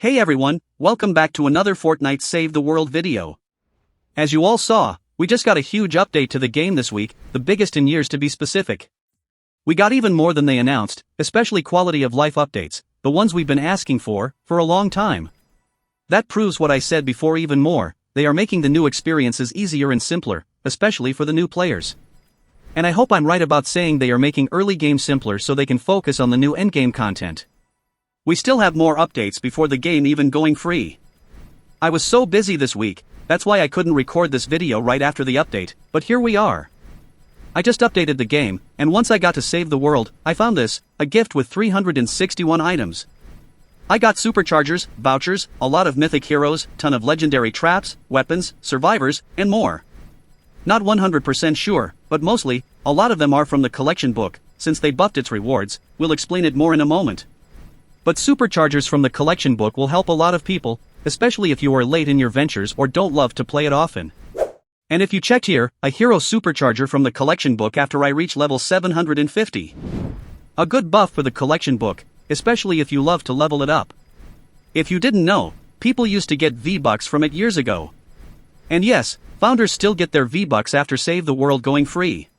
Hey everyone, welcome back to another Fortnite Save the World video. As you all saw, we just got a huge update to the game this week, the biggest in years to be specific. We got even more than they announced, especially quality of life updates, the ones we've been asking for a long time. That proves what I said before even more, they are making the new experiences easier and simpler, especially for the new players. And I hope I'm right about saying they are making early game simpler so they can focus on the new endgame content. We still have more updates before the game even going free. I was so busy this week, that's why I couldn't record this video right after the update, but here we are. I just updated the game, and once I got to Save the World, I found this, a gift with 361 items. I got superchargers, vouchers, a lot of mythic heroes, ton of legendary traps, weapons, survivors, and more. Not 100% sure, but mostly, a lot of them are from the collection book, since they buffed its rewards. We'll explain it more in a moment. But superchargers from the collection book will help a lot of people, especially if you are late in your ventures or don't love to play it often. And if you checked here, a hero supercharger from the collection book after I reach level 750. A good buff for the collection book, especially if you love to level it up. If you didn't know, people used to get V-Bucks from it years ago. And yes, founders still get their V-Bucks after Save the World going free.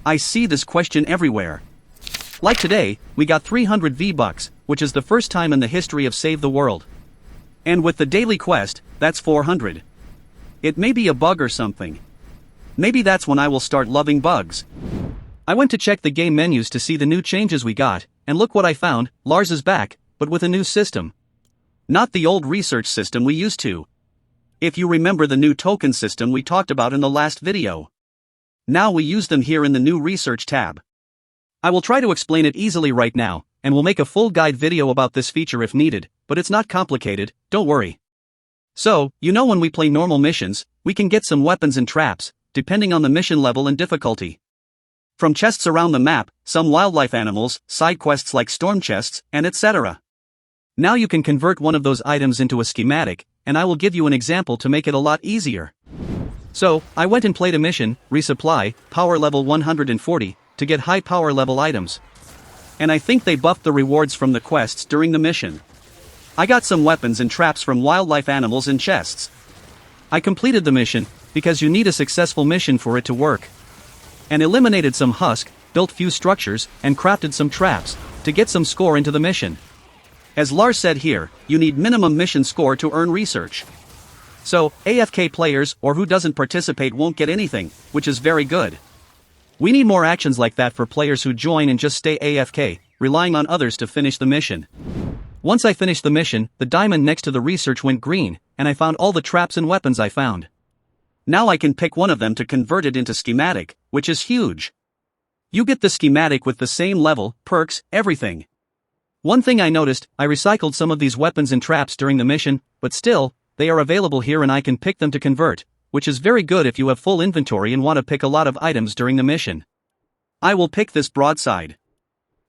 I see this question everywhere. Like today, we got 300 V-Bucks, which is the first time in the history of Save the World. And with the daily quest, that's 400. It may be a bug or something. Maybe that's when I will start loving bugs. I went to check the game menus to see the new changes we got, and look what I found, Lars is back, but with a new system. Not the old research system we used to. If you remember the new token system we talked about in the last video. Now we use them here in the new research tab. I will try to explain it easily right now, and we'll make a full guide video about this feature if needed, but it's not complicated, don't worry. So, when we play normal missions, we can get some weapons and traps, depending on the mission level and difficulty. From chests around the map, some wildlife animals, side quests like storm chests, and etc. Now you can convert one of those items into a schematic, and I will give you an example to make it a lot easier. So, I went and played a mission, resupply, power level 140, to get high power level items. And I think they buffed the rewards from the quests during the mission. I got some weapons and traps from wildlife animals in chests. I completed the mission, because you need a successful mission for it to work. And eliminated some husk, built few structures, and crafted some traps, to get some score into the mission. As Lars said here, you need minimum mission score to earn research. So, AFK players or who doesn't participate won't get anything, which is very good. We need more actions like that for players who join and just stay AFK, relying on others to finish the mission. Once I finished the mission, the diamond next to the research went green, and I found all the traps and weapons I found. Now I can pick one of them to convert it into schematic, which is huge. You get the schematic with the same level, perks, everything. One thing I noticed, I recycled some of these weapons and traps during the mission, but still, they are available here and I can pick them to convert, which is very good if you have full inventory and want to pick a lot of items during the mission. I will pick this broadside.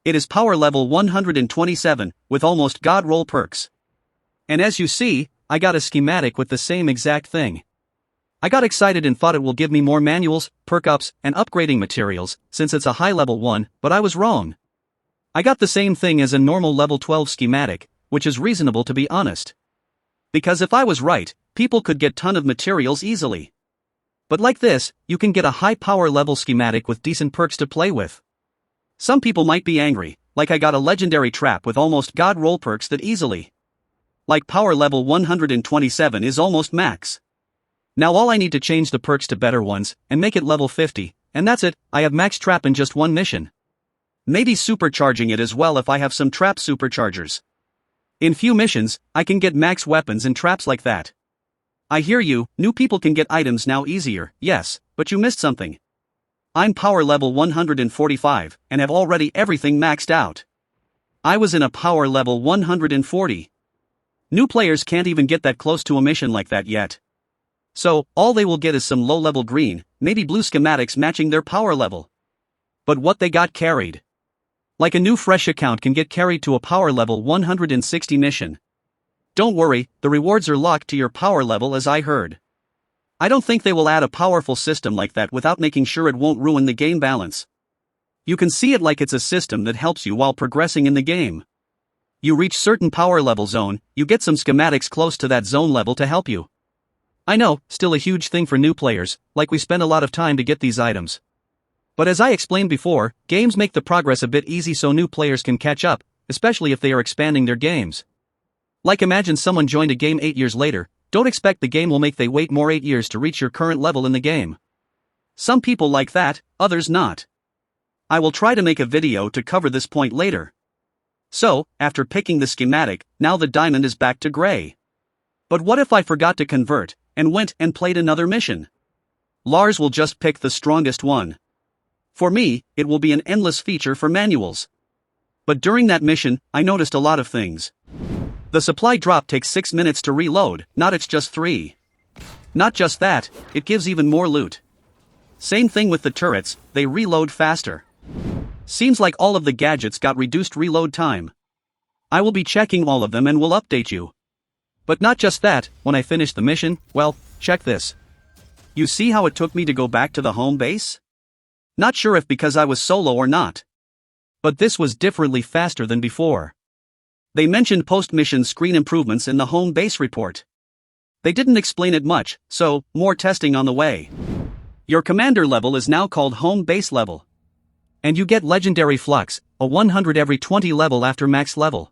It is power level 127, with almost god roll perks. And as you see, I got a schematic with the same exact thing. I got excited and thought it will give me more manuals, perk ups, and upgrading materials, since it's a high level one, but I was wrong. I got the same thing as a normal level 12 schematic, which is reasonable to be honest. Because if I was right, people could get ton of materials easily. But like this, you can get a high power level schematic with decent perks to play with. Some people might be angry, like I got a legendary trap with almost god roll perks that easily. Like power level 127 is almost max. Now all I need to change the perks to better ones, and make it level 50, and that's it, I have max trap in just one mission. Maybe supercharging it as well if I have some trap superchargers. In few missions, I can get max weapons and traps like that. I hear you, new people can get items now easier, yes, but you missed something. I'm power level 145, and have already everything maxed out. I was in a power level 140. New players can't even get that close to a mission like that yet. So, all they will get is some low-level green, maybe blue schematics matching their power level. But what they got carried. Like a new fresh account can get carried to a power level 160 mission. Don't worry, the rewards are locked to your power level as I heard. I don't think they will add a powerful system like that without making sure it won't ruin the game balance. You can see it like it's a system that helps you while progressing in the game. You reach certain power level zone, you get some schematics close to that zone level to help you. I know, still a huge thing for new players, like we spend a lot of time to get these items. But as I explained before, games make the progress a bit easy so new players can catch up, especially if they are expanding their games. Like imagine someone joined a game 8 years later, don't expect the game will make they wait more 8 years to reach your current level in the game. Some people like that, others not. I will try to make a video to cover this point later. So, after picking the schematic, now the diamond is back to gray. But what if I forgot to convert, and went and played another mission? Lars will just pick the strongest one. For me, it will be an endless feature for manuals. But during that mission, I noticed a lot of things. The supply drop takes 6 minutes to reload, not it's just 3. Not just that, it gives even more loot. Same thing with the turrets, they reload faster. Seems like all of the gadgets got reduced reload time. I will be checking all of them and will update you. But not just that, when I finish the mission, well, check this. You see how it took me to go back to the home base? Not sure if because I was solo or not. But this was differently faster than before. They mentioned post-mission screen improvements in the home base report. They didn't explain it much, so, more testing on the way. Your commander level is now called home base level. And you get legendary flux, a 100 every 20 level after max level.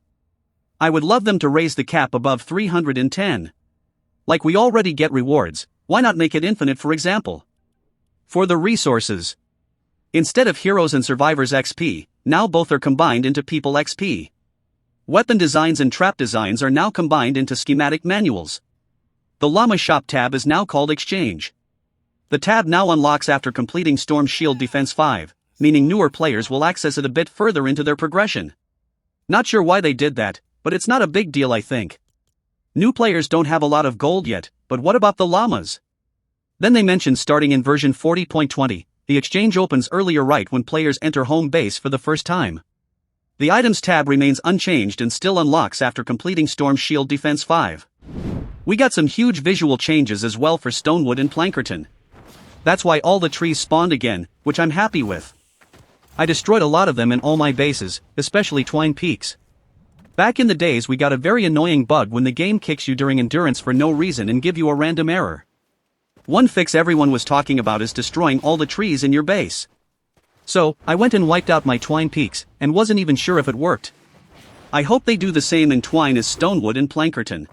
I would love them to raise the cap above 310. Like we already get rewards, why not make it infinite for example? For the resources. Instead of heroes and survivors XP, now both are combined into people XP. Weapon designs and trap designs are now combined into schematic manuals. The llama shop tab is now called exchange. The tab now unlocks after completing Storm Shield Defense 5. Meaning newer players will access it a bit further into their progression. Not sure why they did that, but it's not a big deal I think. New players don't have a lot of gold yet, but what about the llamas? Then they mentioned starting in version 40.20, the exchange opens earlier right when players enter home base for the first time. The items tab remains unchanged and still unlocks after completing Storm Shield Defense 5. We got some huge visual changes as well for Stonewood and Plankerton. That's why all the trees spawned again, which I'm happy with. I destroyed a lot of them in all my bases, especially Twine Peaks. Back in the days we got a very annoying bug when the game kicks you during endurance for no reason and give you a random error. One fix everyone was talking about is destroying all the trees in your base. So, I went and wiped out my Twine Peaks, and wasn't even sure if it worked. I hope they do the same in Twine as Stonewood and Plankerton.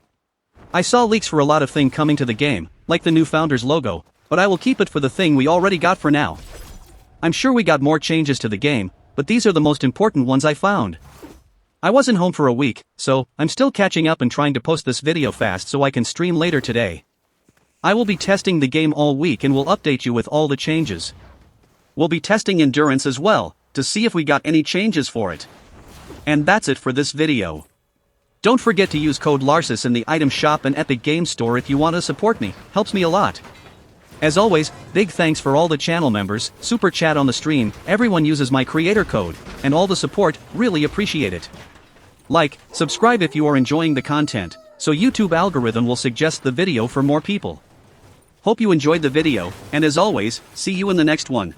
I saw leaks for a lot of things coming to the game, like the new Founders logo, but I will keep it for the thing we already got for now. I'm sure we got more changes to the game, but these are the most important ones I found. I wasn't home for a week, so I'm still catching up and trying to post this video fast so I can stream later today. I will be testing the game all week and will update you with all the changes. We'll be testing endurance as well, to see if we got any changes for it. And that's it for this video. Don't forget to use code Larsis in the item shop and Epic Games Store if you want to support me, helps me a lot. As always, big thanks for all the channel members, super chat on the stream, everyone uses my creator code, and all the support, really appreciate it. Like, subscribe if you are enjoying the content, so YouTube algorithm will suggest the video for more people. Hope you enjoyed the video, and as always, see you in the next one.